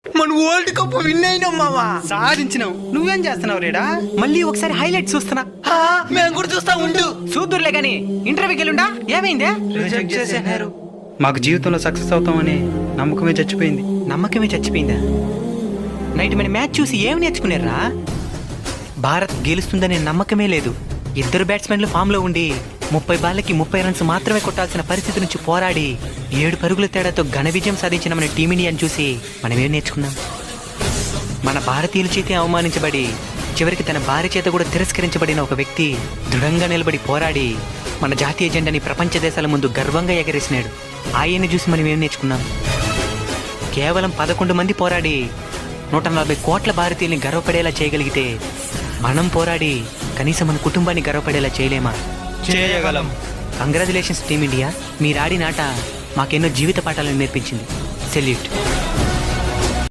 మన world cup win అయినాం మావా. సాధించినావు. నువ్వేం చేస్తున్నావు రేడా? మళ్ళీ ఒకసారి హైలైట్ చూస్తున్నా. మేము కూడా చూస్తా ఉండు. చూద్దురులే గాని ఇంటర్వ్యూకి వెళ్ళుండా ఏమైందే? రిజెక్ట్ చేసేనారు. మాకు జీవితంలో సక్సెస్ అవుతామని నమ్మకమే చచ్చిపోయింది. నమ్మకమే చచ్చిపోయిందా? నైట్ మన మ్యాచ్ చూసి ఏమి నేర్చుకున్నారా? భారత్ గెలుస్తుందనే నమ్మకమే లేదు. ఇద్దరు బ్యాట్స్మెన్లు ఫామ్ లో ఉండి 30 బాళ్ళకి 30 రన్స్ మాత్రమే కొట్టాల్సిన పరిస్థితి నుంచి పోరాడి 7 పరుగుల తేడాతో ఘన విజయం సాధించిన మన టీమిండియాని చూసి మనం ఏం నేర్చుకున్నాం? మన భారతీయుల చేతి అవమానించబడి చివరికి తన భార్య చేత కూడా తిరస్కరించబడిన ఒక వ్యక్తి దృఢంగా నిలబడి పోరాడి మన జాతీయ జెండాని ప్రపంచ దేశాల ముందు గర్వంగా ఎగరేసినాడు. ఆయన్ని చూసి మనం ఏం నేర్చుకున్నాం? కేవలం 11 మంది పోరాడి 140 కోట్ల భారతీయుల్ని గర్వపడేలా చేయగలిగితే మనం పోరాడి కనీసం మన కుటుంబాన్ని గర్వపడేలా చేయలేమా? చేయగలం. Congratulations team India. మీరాడిన ఆట మాకెన్నో జీవిత పాఠాలను నేర్పించింది. సెల్యూట్.